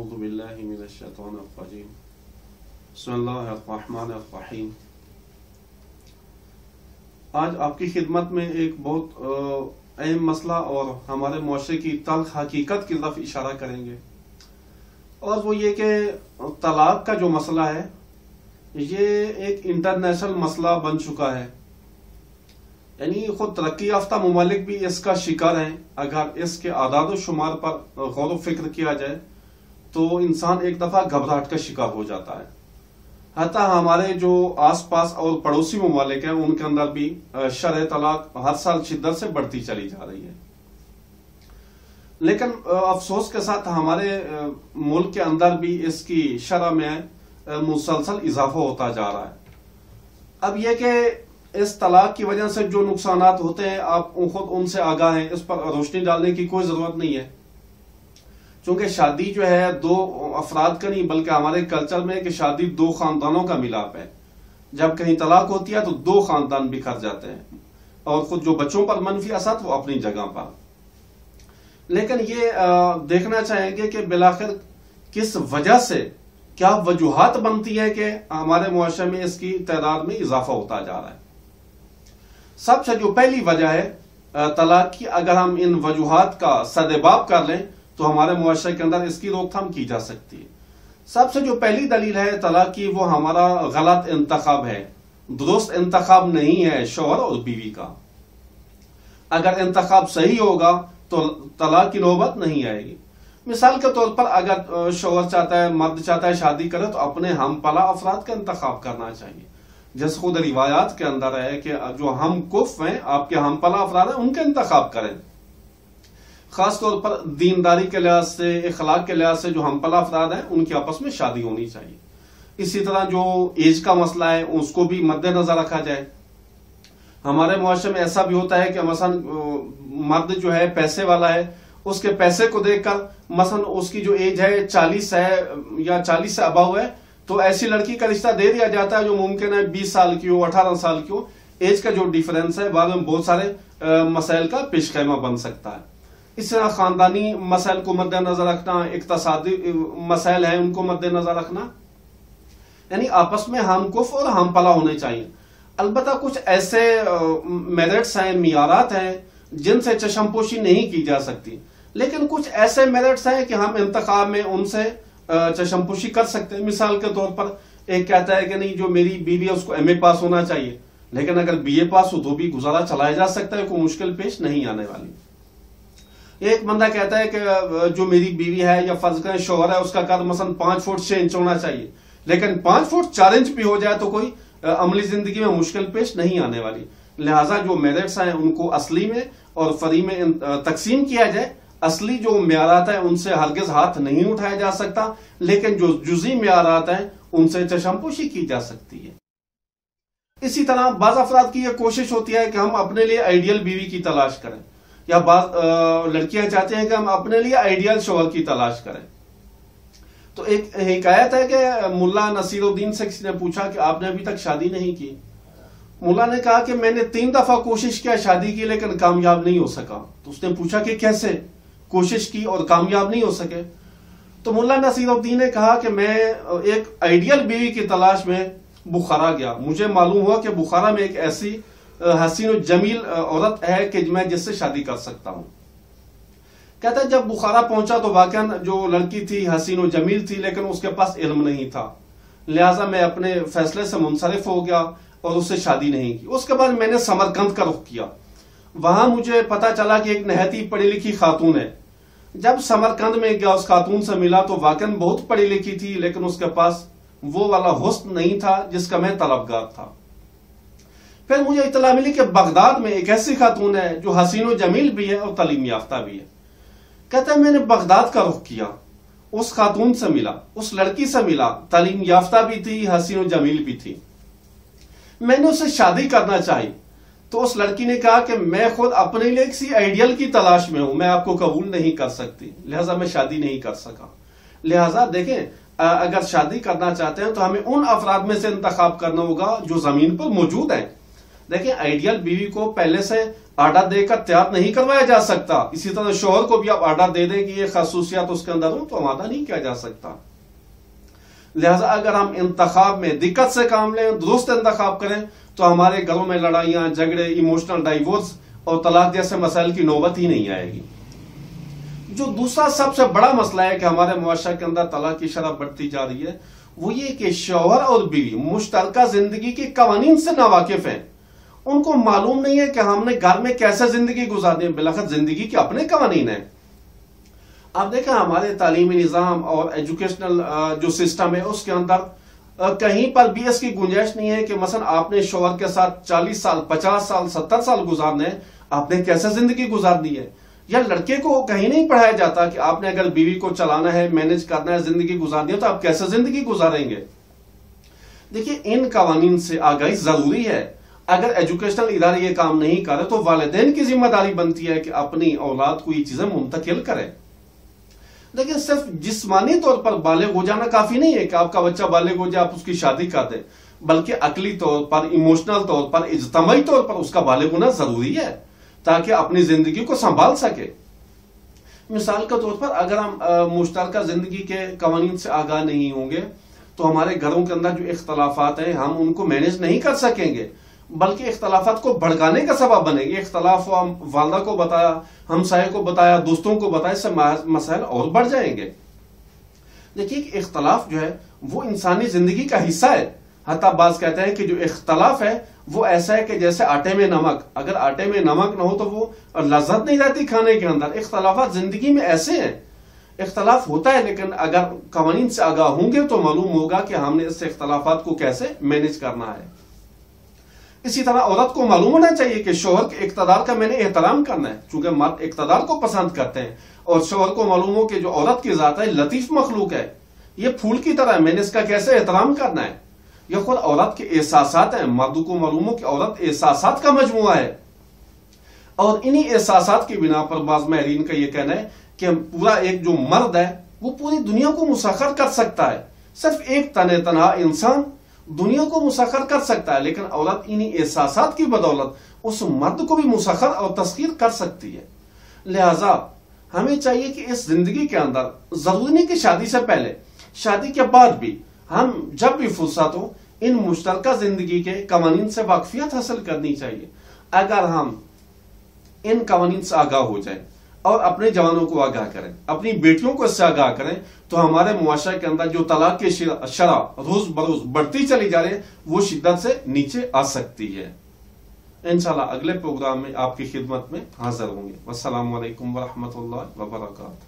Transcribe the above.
اعوذ باللہ من الشیطان الرجیم بسم اللہ الرحمن الرحیم۔ آج آپ کی خدمت میں ایک بہت اہم مسئلہ اور ہمارے معاشرے کی تلخ حقیقت کی طرف اشارہ کریں گے، اور وہ یہ کہ طلاق کا جو مسئلہ ہے یہ ایک انٹرنیشنل مسئلہ بن چکا ہے، یعنی خود ترقی یافتہ ممالک بھی اس کا شکار ہیں۔ اگر اس کے اعداد و شمار پر غور و فکر کیا جائے تو انسان ایک دفعہ گھبراہٹ کا شکار ہو جاتا ہے۔ حتیٰ ہمارے جو آس پاس اور پڑوسی ممالک ہیں ان کے اندر بھی شرح طلاق ہر سال شدت سے بڑھتی چلی جا رہی ہے، لیکن افسوس کے ساتھ ہمارے ملک کے اندر بھی اس کی شرح میں مسلسل اضافہ ہوتا جا رہا ہے۔ اب یہ کہ اس طلاق کی وجہ سے جو نقصانات ہوتے ہیں آپ خود ان سے آگاہ ہیں، اس پر روشنی ڈالنے کی کوئی ضرورت نہیں ہے، چونکہ شادی جو ہے دو افراد کا نہیں بلکہ ہمارے کلچر میں کہ شادی دو خاندانوں کا ملاپ ہے۔ جب کہیں طلاق ہوتی ہے تو دو خاندان بکھر جاتے ہیں، اور خود جو بچوں پر منفی اثرات وہ اپنی جگہ پر۔ لیکن یہ دیکھنا چاہیں گے کہ بالآخر کس وجہ سے، کیا وجوہات بنتی ہیں کہ ہمارے معاشرے میں اس کی تعداد میں اضافہ ہوتا جا رہا ہے۔ سب سے جو پہلی وجہ ہے طلاق کی، اگر ہم ان وجوہات کا سدباب کر لیں تو ہمارے معاشرے کے اندر اس کی روک تھام کی جا سکتی ہے۔ سب سے جو پہلی دلیل ہے طلاق کی وہ ہمارا غلط انتخاب ہے، درست انتخاب نہیں ہے شوہر اور بیوی کا۔ اگر انتخاب صحیح ہوگا تو طلاق کی نوبت نہیں آئے گی۔ مثال کے طور پر اگر شوہر چاہتا ہے، مرد چاہتا ہے شادی کرے تو اپنے ہم پلا افراد کا انتخاب کرنا چاہیے، جیسے خود روایات کے اندر ہے کہ جو ہم کف ہیں، آپ کے ہم پلا افراد ہیں، ان کا انتخاب کریں۔ خاص طور پر دینداری کے لحاظ سے، اخلاق کے لحاظ سے جو ہم پلا افراد ہیں ان کی آپس میں شادی ہونی چاہیے۔ اسی طرح جو ایج کا مسئلہ ہے اس کو بھی مد نظر رکھا جائے۔ ہمارے معاشرے میں ایسا بھی ہوتا ہے کہ مثلا مرد جو ہے پیسے والا ہے، اس کے پیسے کو دیکھ کر مثلا اس کی جو ایج ہے 40 ہے یا 40 سے ابو ہے تو ایسی لڑکی کا رشتہ دے دیا جاتا ہے جو ممکن ہے 20 سال کی ہو، 18 سال کی ہو۔ ایج کا جو ڈیفرنس ہے بعد میں بہت سارے مسائل کا پیش خیمہ بن سکتا ہے۔ اس طرح خاندانی مسائل کو مد نظر رکھنا، اقتصادی مسائل ہیں ان کو مد نظر رکھنا، یعنی آپس میں ہم کف اور ہم پلا ہونے چاہیے۔ البتہ کچھ ایسے میرٹس ہیں، معیارات ہیں جن سے چشم پوشی نہیں کی جا سکتی، لیکن کچھ ایسے میرٹس ہیں کہ ہم انتخاب میں ان سے چشم پوشی کر سکتے ہیں۔ مثال کے طور پر ایک کہتا ہے کہ نہیں جو میری بیوی ہے اس کو ایم اے پاس ہونا چاہیے، لیکن اگر بی اے پاس ہو تو بھی گزارا چلایا جا سکتا ہے، کوئی مشکل پیش نہیں آنے والی۔ ایک بندہ کہتا ہے کہ جو میری بیوی ہے یا فرض کریں شوہر ہے اس کا قد مثلا 5 فٹ 6 انچ ہونا چاہیے، لیکن 5 فٹ 4 انچ بھی ہو جائے تو کوئی عملی زندگی میں مشکل پیش نہیں آنے والی۔ لہٰذا جو میرٹس ہیں ان کو اصلی میں اور فری میں تقسیم کیا جائے۔ اصلی جو معیارات ہیں ان سے ہرگز ہاتھ نہیں اٹھایا جا سکتا، لیکن جو جزئی معیارات ہیں ان سے چشم پوشی کی جا سکتی ہے۔ اسی طرح بعض افراد کی یہ کوشش ہوتی ہے کہ ہم اپنے لیے آئیڈیل بیوی کی تلاش کریں، یا بعض لڑکیاں چاہتے ہیں کہ ہم اپنے لیے آئیڈیل شوہر کی تلاش کریں۔ تو ایک حکایت ہے کہ ملا نصیر الدین سے کسی نے پوچھا کہ آپ نے ابھی تک شادی نہیں کی؟ ملا نے کہا کہ میں نے 3 دفعہ کوشش کیا شادی کی لیکن کامیاب نہیں ہو سکا۔ تو اس نے پوچھا کہ کیسے کوشش کی اور کامیاب نہیں ہو سکے؟ تو ملا نصیر الدین نے کہا کہ میں ایک آئیڈیل بیوی کی تلاش میں بخارا گیا، مجھے معلوم ہوا کہ بخارا میں ایک ایسی حسین و جمیل عورت ہے کہ میں جس سے شادی کر سکتا ہوں۔ کہتا ہے جب بخارا پہنچا تو واقعا جو لڑکی تھی حسین و جمیل تھی، لیکن اس کے پاس علم نہیں تھا، لہٰذا میں اپنے فیصلے سے منصرف ہو گیا اور اس سے شادی نہیں کی۔ اس کے بعد میں نے سمرقند کا رخ کیا، وہاں مجھے پتا چلا کہ ایک نہایت ہی پڑھی لکھی خاتون ہے۔ جب سمرقند میں گیا اس خاتون سے ملا تو واقعا بہت پڑھی لکھی تھی، لیکن اس کے پاس وہ والا حسن نہیں تھا جس کا میں طلبگار تھا۔ پھر مجھے اطلاع ملی کہ بغداد میں ایک ایسی خاتون ہے جو حسین و جمیل بھی ہے اور تعلیم یافتہ بھی ہے۔ کہتا ہے میں نے بغداد کا رخ کیا، اس خاتون سے ملا، اس لڑکی سے ملا، تعلیم یافتہ بھی تھی، حسین و جمیل بھی تھی، میں نے اس سے شادی کرنا چاہی۔ تو اس لڑکی نے کہا کہ میں خود اپنے لیے کسی آئیڈیل کی تلاش میں ہوں، میں آپ کو قبول نہیں کر سکتی، لہٰذا میں شادی نہیں کر سکا۔ لہٰذا دیکھیں اگر شادی کرنا چاہتے ہیں تو ہمیں ان افراد میں سے انتخاب کرنا ہوگا جو زمین پر موجود ہیں۔ دیکھیں آئیڈیل بیوی کو پہلے سے آرڈر دے کر تیار نہیں کروایا جا سکتا، اسی طرح شوہر کو بھی آپ آرڈر دے دیں کہ یہ خصوصیات اس کے اندر ہوں تو آمادہ نہیں کیا جا سکتا۔ لہذا اگر ہم انتخاب میں دقت سے کام لیں، درست انتخاب کریں، تو ہمارے گھروں میں لڑائیاں، جھگڑے، ایموشنل ڈائیورس اور طلاق جیسے مسائل کی نوبت ہی نہیں آئے گی۔ جو دوسرا سب سے بڑا مسئلہ ہے کہ ہمارے معاشرے کے اندر طلاق کی شرح بڑھتی جا رہی ہے، وہ یہ کہ شوہر اور بیوی مشترکہ زندگی کے قوانین سے ناواقف ہیں۔ ان کو معلوم نہیں ہے کہ ہم نے گھر میں کیسے زندگی گزارنی ہے، بالآخر زندگی کے اپنے قوانین ہیں۔ آپ دیکھیں ہمارے تعلیمی نظام اور ایجوکیشنل جو سسٹم ہے اس کے اندر کہیں پر بھی اس کی گنجائش نہیں ہے کہ مثلا آپ نے شوہر کے ساتھ 40 سال 50 سال 70 سال گزارنے ہیں، آپ نے کیسے زندگی گزارنی ہے۔ یا لڑکے کو کہیں نہیں پڑھایا جاتا کہ آپ نے اگر بیوی کو چلانا ہے، مینج کرنا ہے، زندگی گزارنی ہے تو آپ کیسے زندگی گزاریں گے۔ دیکھیے ان قوانین سے آگاہی ضروری ہے۔ اگر ایجوکیشنل ادارے یہ کام نہیں کرے تو والدین کی ذمہ داری بنتی ہے کہ اپنی اولاد کو یہ چیزیں منتقل کرے۔ لیکن صرف جسمانی طور پر بالغ ہو جانا کافی نہیں ہے کہ آپ کا بچہ بالغ ہو جائے آپ اس کی شادی کر دیں، بلکہ عقلی طور پر، ایموشنل طور پر، اجتماعی طور پر اس کا بالغ ہونا ضروری ہے تاکہ اپنی زندگی کو سنبھال سکے۔ مثال کے طور پر اگر ہم مشترکہ زندگی کے قوانین سے آگاہ نہیں ہوں گے تو ہمارے گھروں کے اندر جو اختلافات ہیں ہم ان کو مینج نہیں کر سکیں گے، بلکہ اختلافات کو بھڑکانے کا سبب بنے گی۔ اختلاف ہوا، والدہ کو بتایا، ہمسائے کو بتایا، دوستوں کو بتایا، اس سے مسائل اور بڑھ جائیں گے۔ دیکھیے کہ اختلاف جو ہے وہ انسانی زندگی کا حصہ ہے۔ حتیٰ بعض کہتے ہیں کہ جو اختلاف ہے وہ ایسا ہے کہ جیسے آٹے میں نمک، اگر آٹے میں نمک نہ ہو تو وہ لذت نہیں رہتی کھانے کے اندر۔ اختلافات زندگی میں ایسے ہیں، اختلاف ہوتا ہے، لیکن اگر قوانین سے آگاہ ہوں گے تو معلوم ہوگا کہ ہم نے اس اختلافات کو کیسے مینج کرنا ہے۔ اسی طرح عورت کو معلوم ہونا چاہیے کہ شوہر کے اقتدار کا میں نے احترام کرنا ہے، چونکہ مرد اقتدار کو پسند کرتے ہیں، اور شوہر کو معلوم ہو کہ جو عورت کی ذات ہے لطیف مخلوق ہے، یہ پھول کی طرح ہے، میں نے اس کا کیسے احترام کرنا ہے۔ یہ خود عورت کے احساسات ہیں، مرد کو معلوم ہو کہ عورت احساسات کا مجموعہ ہے، اور انہی احساسات کی بنا پر بعض ماہرین کا یہ کہنا ہے کہ پورا ایک جو مرد ہے وہ پوری دنیا کو مسخر کر سکتا ہے، صرف ایک تنہا انسان دنیا کو مسخر کر سکتا ہے، لیکن عورت انہی احساسات کی بدولت اس مرد کو بھی مسخر اور تسخیر کر سکتی ہے۔ لہذا ہمیں چاہیے کہ اس زندگی کے اندر ضروری نہیں کہ شادی سے پہلے، شادی کے بعد بھی ہم جب بھی فرصت ہو ان مشترکہ زندگی کے قوانین سے واقفیت حاصل کرنی چاہیے۔ اگر ہم ان قوانین سے آگاہ ہو جائیں اور اپنے جوانوں کو آگاہ کریں، اپنی بیٹیوں کو اس سے آگاہ کریں، تو ہمارے معاشرے کے اندر جو طلاق کی شرح روز بروز بڑھتی چلی جا رہی ہے وہ شدت سے نیچے آ سکتی ہے۔ انشاءاللہ اگلے پروگرام میں آپ کی خدمت میں حاضر ہوں گے۔ والسلام علیکم ورحمۃ اللہ وبرکاتہ۔